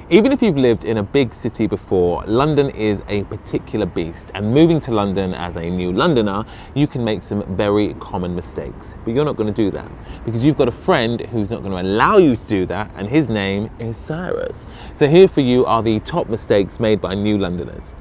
Even if you've lived in a big city before, London is a particular beast, and moving to London as a new Londoner, you can make some very common mistakes. But you're not going to do that because you've got a friend who's not going to allow you to do that, and his name is Syrus. So here for you are the top mistakes made by new Londoners.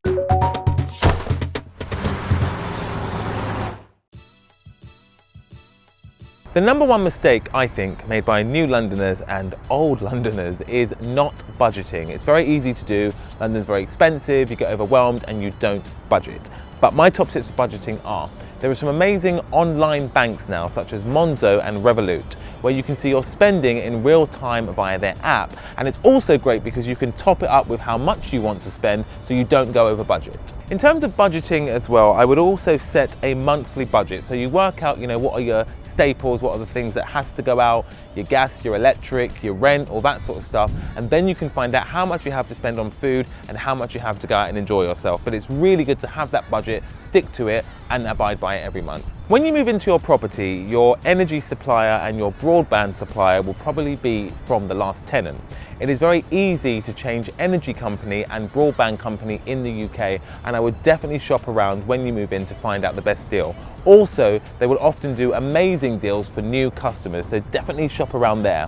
The number one mistake, I think, made by new Londoners and old Londoners is not budgeting. It's very easy to do. London's very expensive, you get overwhelmed and you don't budget. But my top tips for budgeting are, there are some amazing online banks now, such as Monzo and Revolut, where you can see your spending in real time via their app. And it's also great because you can top it up with how much you want to spend so you don't go over budget. In terms of budgeting as well, I would also set a monthly budget. So you work out, what are your staples, what are the things that has to go out, your gas, your electric, your rent, all that sort of stuff. And then you can find out how much you have to spend on food and how much you have to go out and enjoy yourself. But it's really good to have that budget, stick to it and abide by it every month. When you move into your property, your energy supplier and your broadband supplier will probably be from the last tenant. It is very easy to change energy company and broadband company in the UK, and I would definitely shop around when you move in to find out the best deal. Also, they will often do amazing deals for new customers, so definitely shop around there.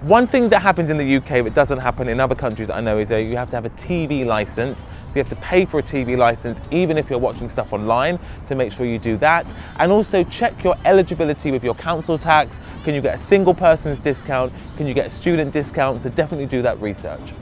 One thing that happens in the UK that doesn't happen in other countries I know is you have to have a TV license. So you have to pay for a TV license even if you're watching stuff online, so make sure you do that. And also check your eligibility with your council tax. Can you get a single person's discount? Can you get a student discount? So definitely do that research.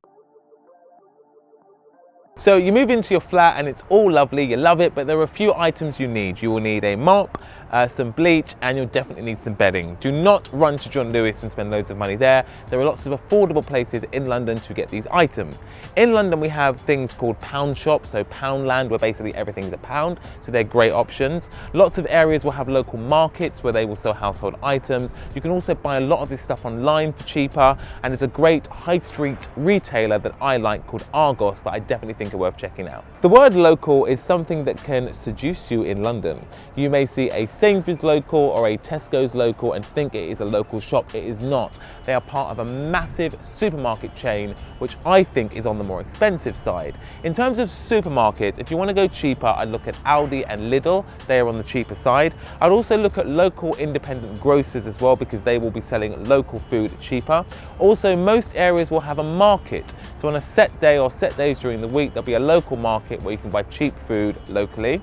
So you move into your flat and it's all lovely, you love it, but there are a few items you need. You will need a mop, some bleach, and you'll definitely need some bedding. Do not run to John Lewis and spend loads of money there. There are lots of affordable places in London to get these items. In London we have things called pound shops, so Poundland, where basically everything's a pound, so they're great options. Lots of areas will have local markets where they will sell household items. You can also buy a lot of this stuff online for cheaper, and it's a great high street retailer that I like called Argos that I definitely think are worth checking out. The word local is something that can seduce you in London. You may see a Sainsbury's local or a Tesco's local and think it is a local shop. It is not. They are part of a massive supermarket chain, which I think is on the more expensive side. In terms of supermarkets, if you want to go cheaper, I'd look at Aldi and Lidl. They are on the cheaper side. I'd also look at local independent grocers as well, because they will be selling local food cheaper. Also, most areas will have a market. So on a set day or set days during the week, there'll be a local market where you can buy cheap food locally.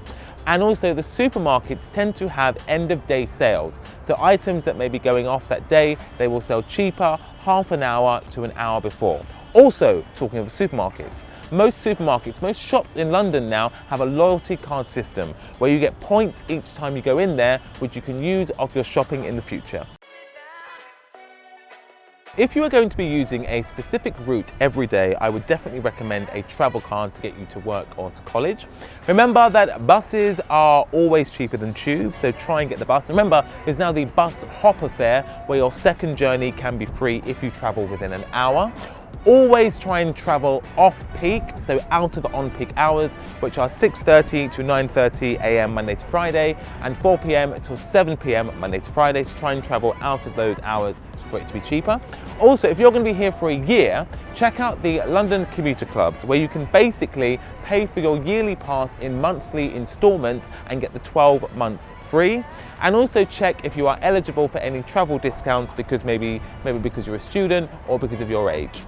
And also the supermarkets tend to have end of day sales. So items that may be going off that day, they will sell cheaper half an hour to an hour before. Also, talking of supermarkets, most shops in London now have a loyalty card system where you get points each time you go in there, which you can use off your shopping in the future. If you are going to be using a specific route every day, I would definitely recommend a travel card to get you to work or to college. Remember that buses are always cheaper than tubes, so try and get the bus. Remember, there's now the bus hopper fare where your second journey can be free if you travel within an hour. Always try and travel off-peak, so out of on-peak hours, which are 6:30 to 9:30 a.m. Monday to Friday and 4 p.m. until 7 p.m. Monday to Friday. So try and travel out of those hours for it to be cheaper. Also, if you're going to be here for a year, check out the London commuter clubs, where you can basically pay for your yearly pass in monthly installments and get the 12-month free. And also check if you are eligible for any travel discounts, because maybe because you're a student or because of your age.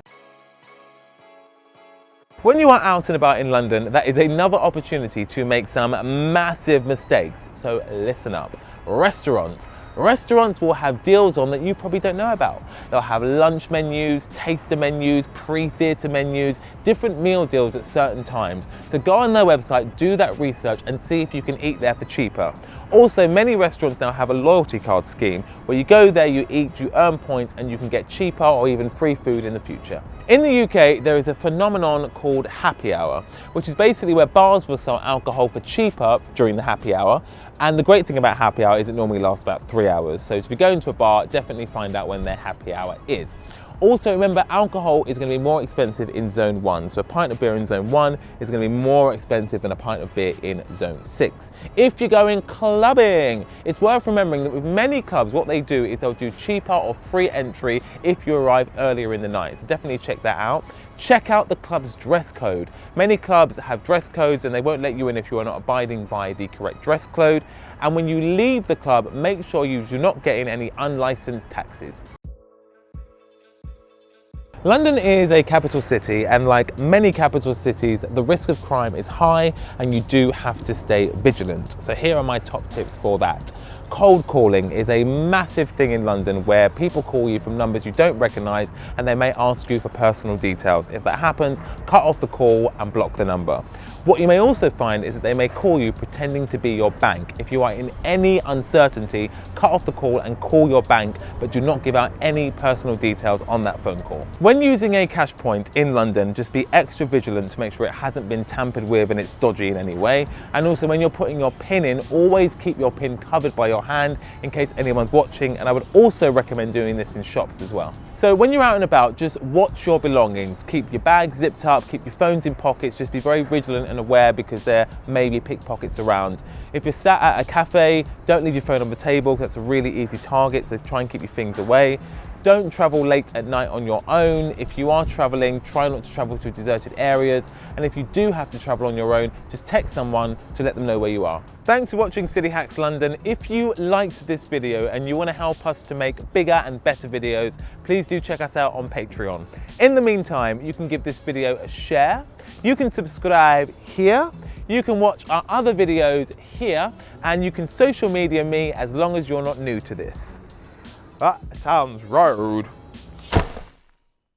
When you are out and about in London, that is another opportunity to make some massive mistakes. So listen up. Restaurants will have deals on that you probably don't know about. They'll have lunch menus, taster menus, pre-theatre menus, different meal deals at certain times. So go on their website, do that research and see if you can eat there for cheaper. Also, many restaurants now have a loyalty card scheme where you go there, you eat, you earn points, and you can get cheaper or even free food in the future. In the UK, there is a phenomenon called happy hour, which is basically where bars will sell alcohol for cheaper during the happy hour. And the great thing about happy hour is it normally lasts about 3 hours. So if you go into a bar, definitely find out when their happy hour is. Also remember, alcohol is going to be more expensive in zone 1. So a pint of beer in zone 1 is going to be more expensive than a pint of beer in zone 6. If you're going clubbing, it's worth remembering that with many clubs, what they do is they'll do cheaper or free entry if you arrive earlier in the night. So definitely check that out. Check out the club's dress code. Many clubs have dress codes and they won't let you in if you are not abiding by the correct dress code. And when you leave the club, make sure you do not get in any unlicensed taxis. London is a capital city, and like many capital cities, the risk of crime is high and you do have to stay vigilant. So here are my top tips for that. Cold calling is a massive thing in London where people call you from numbers you don't recognise and they may ask you for personal details. If that happens, cut off the call and block the number. What you may also find is that they may call you pretending to be your bank. If you are in any uncertainty, cut off the call and call your bank, but do not give out any personal details on that phone call. When using a cash point in London, just be extra vigilant to make sure it hasn't been tampered with and it's dodgy in any way. And also when you're putting your PIN in, always keep your PIN covered by your hand in case anyone's watching. And I would also recommend doing this in shops as well. So when you're out and about, just watch your belongings. Keep your bags zipped up, keep your phones in pockets, just be very vigilant and aware because there may be pickpockets around. If you're sat at a cafe, don't leave your phone on the table because that's a really easy target, so try and keep your things away. Don't travel late at night on your own. If you are traveling, try not to travel to deserted areas. And if you do have to travel on your own, just text someone to let them know where you are. Thanks for watching City Hacks London. If you liked this video and you want to help us to make bigger and better videos, please do check us out on Patreon. In the meantime, you can give this video a share. You can subscribe here. You can watch our other videos here, and you can social media me as long as you're not new to this. That sounds rude.